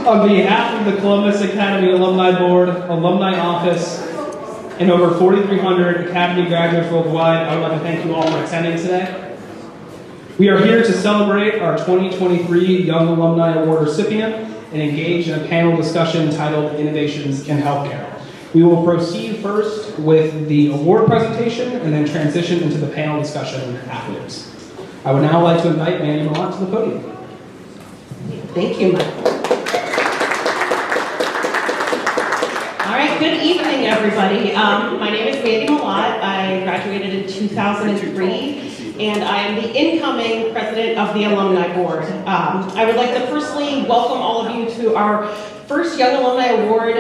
On behalf of the Columbus Academy Alumni Board, Alumni Office, and over 4,300 Academy graduates worldwide, I would like to thank you all for attending today. We are here to celebrate our 2023 Young Alumni Award recipient and engage in a panel discussion titled Innovations in Healthcare. We will proceed first with the award presentation and then transition into the panel discussion afterwards. I would now like to invite Mandy Millat to the podium. Thank you, Michael. All right, good evening, everybody. My name is Mandy Millat. I graduated in 2003, and I am the incoming president of the Alumni Board. I would like to firstly welcome all of you to our first Young Alumni Award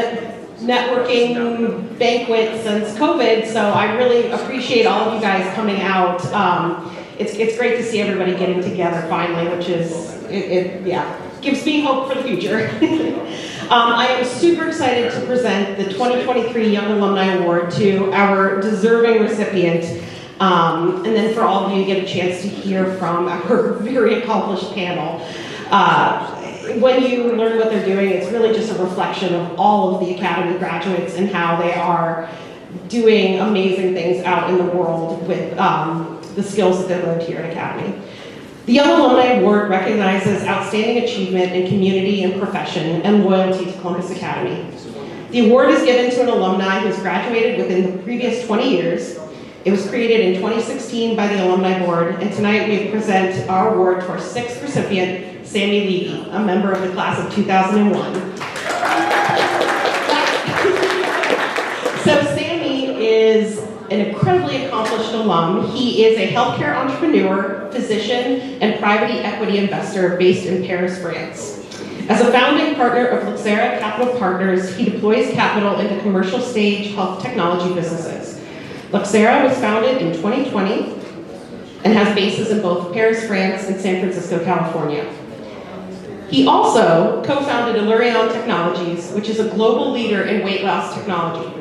networking banquet since COVID, so I really appreciate all of you guys coming out. It's great to see everybody getting together finally, which is, gives me hope for the future. I am super excited to present the 2023 Young Alumni Award to our deserving recipient, and then for all of you to get a chance to hear from our very accomplished panel. When you learn what they're doing, it's really just a reflection of all of the Academy graduates and how they are doing amazing things out in the world with the skills that they learned here at Academy. The Young Alumni Award recognizes outstanding achievement in community and profession and loyalty to Columbus Academy. The award is given to an alumni who has graduated within the previous 20 years. It was created in 2016 by the Alumni Board, and tonight we present our award to our sixth recipient, Sammy Levy, a member of the class of 2001. So Sammy is an incredibly accomplished alum. He is a healthcare entrepreneur, physician, and private equity investor based in Paris, France. As a founding partner of Luxera Capital Partners, he deploys capital into commercial stage health technology businesses. Luxera was founded in 2020 and has bases in both Paris, France, and San Francisco, California. He also co-founded Allurion Technologies, which is a global leader in weight loss technology.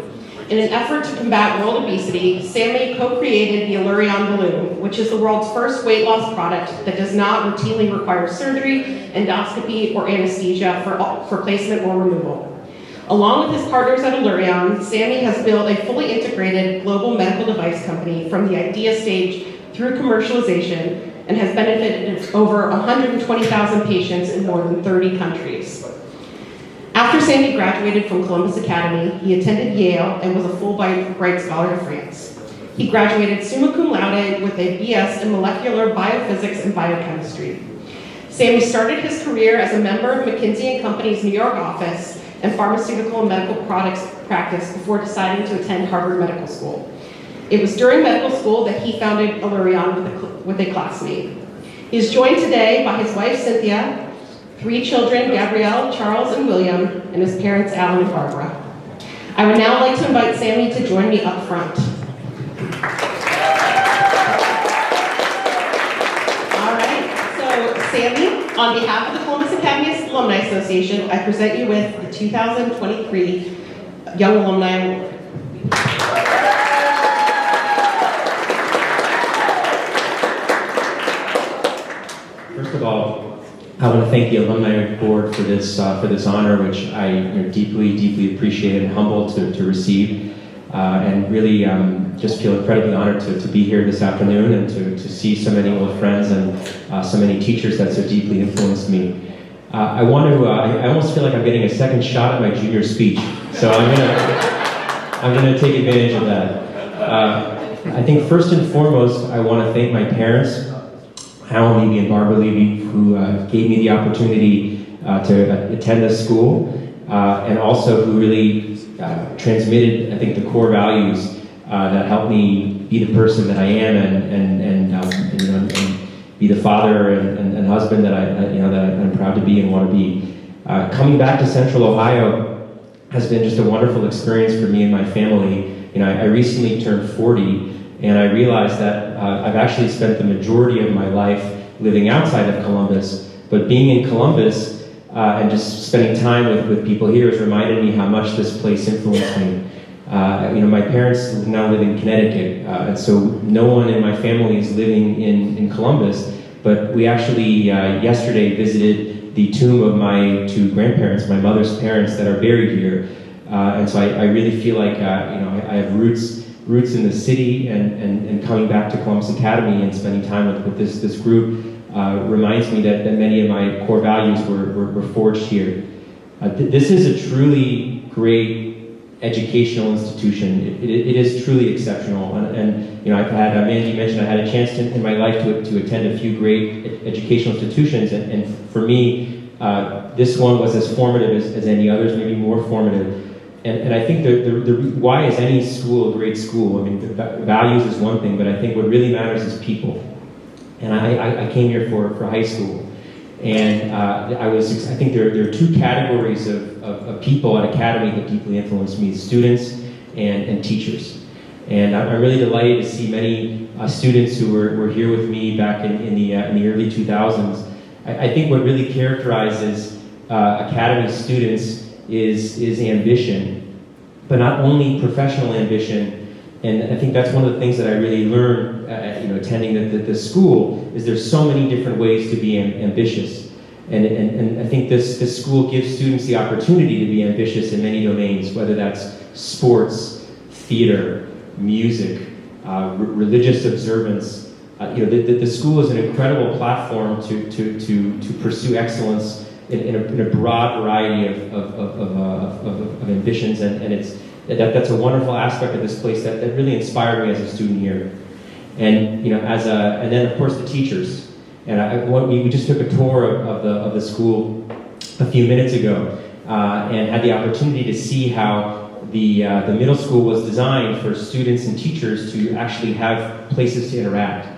In an effort to combat world obesity, Sammy co-created the Allurion Balloon, which is the world's first weight loss product that does not routinely require surgery, endoscopy, or anesthesia for placement or removal. Along with his partners at Allurion, Sammy has built a fully integrated global medical device company from the idea stage through commercialization and has benefited over 120,000 patients in more than 30 countries. After Sammy graduated from Columbus Academy, he attended Yale and was a Fulbright Scholar to France. He graduated summa cum laude with a BS in molecular biophysics and biochemistry. Sammy started his career as a member of McKinsey & Company's New York office and pharmaceutical and medical products practice before deciding to attend Harvard Medical School. It was during medical school that he founded Allurion with a classmate. He is joined today by his wife, Cynthia, 3 children, Gabrielle, Charles, and William, and his parents, Alan and Barbara. I would now like to invite Sammy to join me up front. All right, so Sammy, on behalf of the Columbus Academy Alumni Association, I present you with the 2023 Young Alumni Award. First of all, I want to thank the Alumni Board for this honor, which I deeply appreciate and humbled to receive, and really just feel incredibly honored to be here this afternoon and to see so many old friends and so many teachers that so deeply influenced me. I almost feel like I'm getting a second shot at my junior speech, so I'm gonna take advantage of that. I think first and foremost, I want to thank my parents, Alan Levy and Barbara Levy, who gave me the opportunity to attend this school, and also who really transmitted, I think, the core values that helped me be the person that I am and be the father and husband that I'm proud to be and want to be. Coming back to Central Ohio has been just a wonderful experience for me and my family. I recently turned 40. And I realized that I've actually spent the majority of my life living outside of Columbus, but being in Columbus and just spending time with people here has reminded me how much this place influenced me. My parents now live in Connecticut, and so no one in my family is living in Columbus, but we actually yesterday visited the tomb of my two grandparents, my mother's parents, that are buried here. And so I really feel like I have roots in the city, and coming back to Columbus Academy and spending time with this group reminds me that many of my core values were forged here. This is a truly great educational institution. It is truly exceptional, and I've had, Mandy mentioned, I had a chance in my life to attend a few great educational institutions, and for me, this one was as formative as any others, maybe more formative. And I think the why is any school a great school? I mean, values is one thing, but I think what really matters is people. And I came here for high school, and I think there are two categories of people at Academy that deeply influenced me: students and teachers. And I'm really delighted to see many students who were here with me back in the early 2000s. I think what really characterizes Academy students is ambition, but not only professional ambition. And I think that's one of the things that I really learned, attending the school, is there's so many different ways to be ambitious. And I think this school gives students the opportunity to be ambitious in many domains, whether that's sports, theater, music, religious observance. The school is an incredible platform to pursue excellence in a broad variety of ambitions, and that's a wonderful aspect of this place that really inspired me as a student here. And and then of course the teachers. And we just took a tour of the school a few minutes ago, and had the opportunity to see how the middle school was designed for students and teachers to actually have places to interact.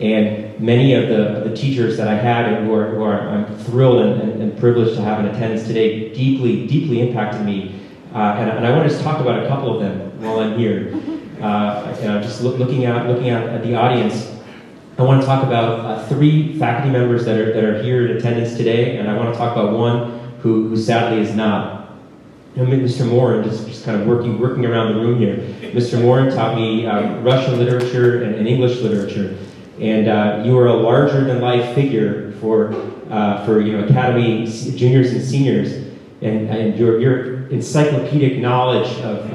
And many of the teachers that I had, and who I'm thrilled and privileged to have in attendance today, deeply impacted me. And I want to just talk about a couple of them while I'm here. Just looking out at the audience, I want to talk about three faculty members that are here in attendance today, and I want to talk about one who sadly is not. Mr. Morin, just kind of working around the room here. Mr. Morin taught me Russian literature and English literature. And you are a larger-than-life figure for Academy juniors and seniors, and your encyclopedic knowledge of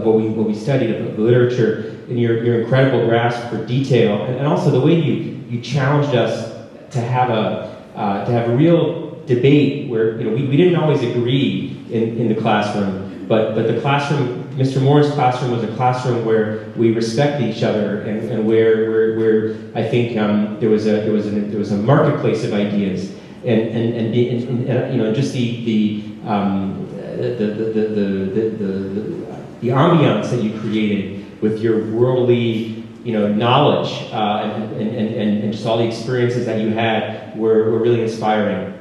what we studied, of the literature, and your incredible grasp for detail, and also the way you challenged us to have a real debate where we didn't always agree in the classroom, but the classroom. Mr. Moore's classroom was a classroom where we respected each other, and where I think there was a marketplace of ideas, and just the ambiance that you created with your worldly knowledge, and just all the experiences that you had were really inspiring.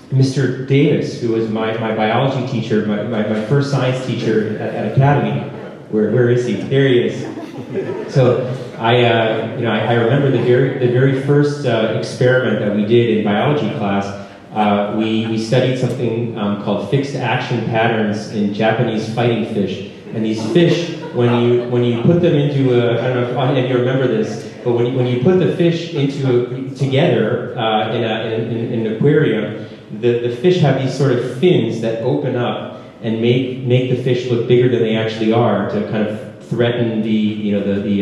Mr. Davis, who was my biology teacher, my first science teacher at Academy. Where is he? There he is. So I remember the very first experiment that we did in biology class. We studied something called fixed action patterns in Japanese fighting fish. And these fish, when you put them into I don't know if you remember this, but when you put the fish together in an aquarium, the fish have these sort of fins that open up and make the fish look bigger than they actually are, to kind of threaten the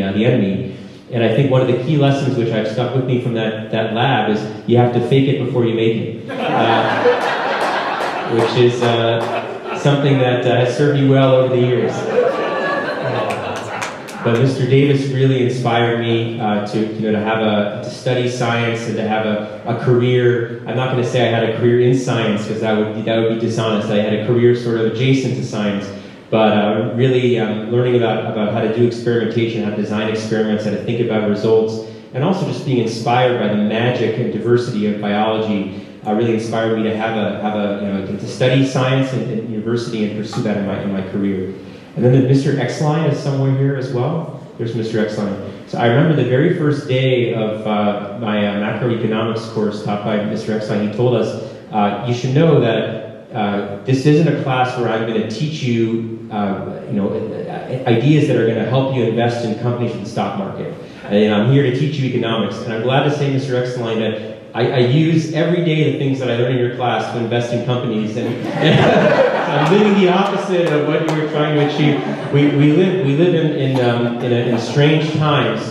enemy. And I think one of the key lessons which I've stuck with me from that lab is you have to fake it before you make it, which is something that has served me well over the years. But Mr. Davis really inspired me to study science and to have a career. I'm not going to say I had a career in science, because that would be dishonest. I had a career sort of adjacent to science, but really learning about how to do experimentation, how to design experiments, how to think about results, and also just being inspired by the magic and diversity of biology. Really inspired me to to study science in university and pursue that in my career. And then Mr. Exline is somewhere here as well. There's Mr. Exline. So I remember the very first day of my macroeconomics course taught by Mr. Exline. He told us, you should know that this isn't a class where I'm going to teach you, ideas that are going to help you invest in companies in the stock market. And I'm here to teach you economics. And I'm glad to say, Mr. Exline, that I use every day the things that I learn in your class to invest in companies, and so I'm living the opposite of what you were trying to achieve. We live in strange times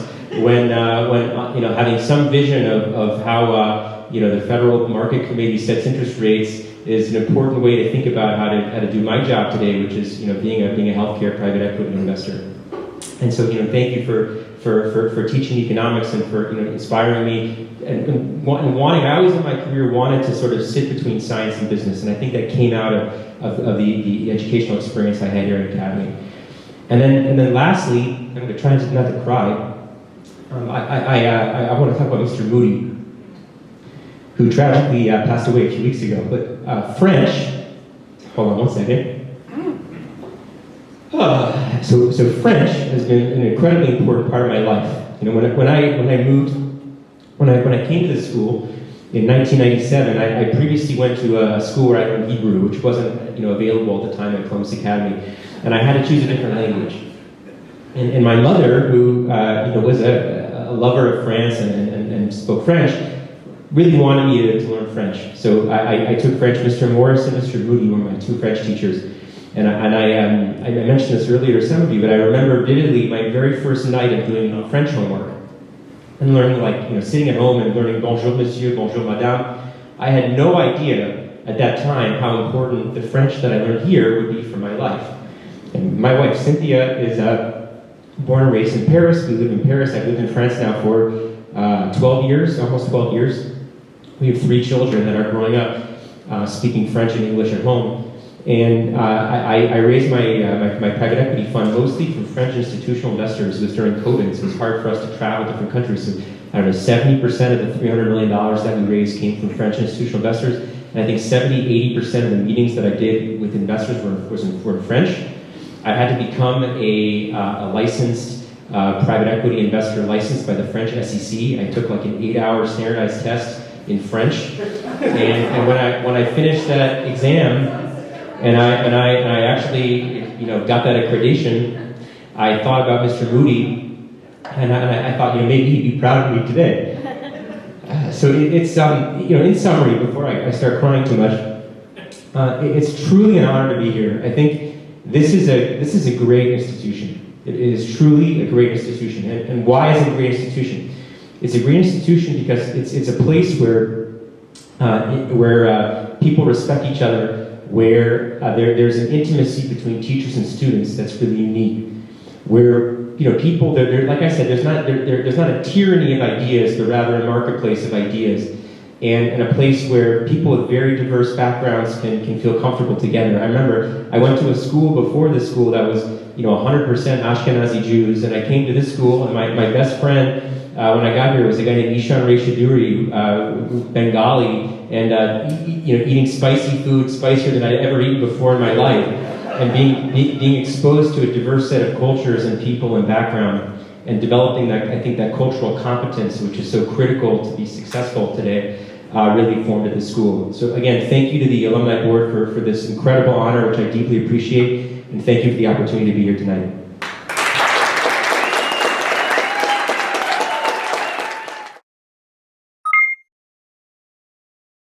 when having some vision of how the Federal Market Committee sets interest rates is an important way to think about how to do my job today, which is being a healthcare private equity investor. And so thank you for teaching economics and for inspiring me and wanting. I always in my career wanted to sort of sit between science and business, and I think that came out of the educational experience I had here at Academy. And then lastly, I'm going to try not to cry. I want to talk about Mr. Moody, who tragically passed away a few weeks ago. But French, hold on one second. So French has been an incredibly important part of my life. When I came to this school in 1997, I previously went to a school where I learned Hebrew, which wasn't available at the time at Columbus Academy, and I had to choose a different language. And my mother, who was a lover of France and spoke French, really wanted me to learn French. So I took French. Mr. Morris and Mr. Moody were my two French teachers. And I mentioned this earlier to some of you, but I remember vividly my very first night of doing French homework and learning, sitting at home and learning bonjour monsieur, bonjour madame. I had no idea at that time how important the French that I learned here would be for my life. And my wife Cynthia is born and raised in Paris. We live in Paris. I've lived in France now for 12 years, almost 12 years. We have 3 children that are growing up speaking French and English at home. And I raised my private equity fund mostly from French institutional investors. It was during COVID, so it was hard for us to travel to different countries. So I don't know, 70% of the $300 million that we raised came from French institutional investors. And I think 70-80% of the meetings that I did with investors were in French. I had to become a licensed private equity investor licensed by the French SEC. I took like an 8-hour standardized test in French. And when I finished that exam, and I actually, got that accreditation, I thought about Mr. Moody, and I thought, maybe he'd be proud of me today. So it's, in summary, before I start crying too much, it's truly an honor to be here. I think this is a great institution. It is truly a great institution. And why is it a great institution? It's a great institution because it's a place where people respect each other, where there's an intimacy between teachers and students that's really unique. Where people, like I said, there's not a tyranny of ideas, but rather a marketplace of ideas, and a place where people with very diverse backgrounds can feel comfortable together. I remember I went to a school before this school that was 100% Ashkenazi Jews, and I came to this school, and my best friend when I got here was a guy named Ishan Reshaduri, Bengali, and eating spicy food, spicier than I'd ever eaten before in my life, and being exposed to a diverse set of cultures and people and background, and developing that cultural competence, which is so critical to be successful today, really formed at the school. So again, thank you to the Alumni Board for this incredible honor, which I deeply appreciate, and thank you for the opportunity to be here tonight.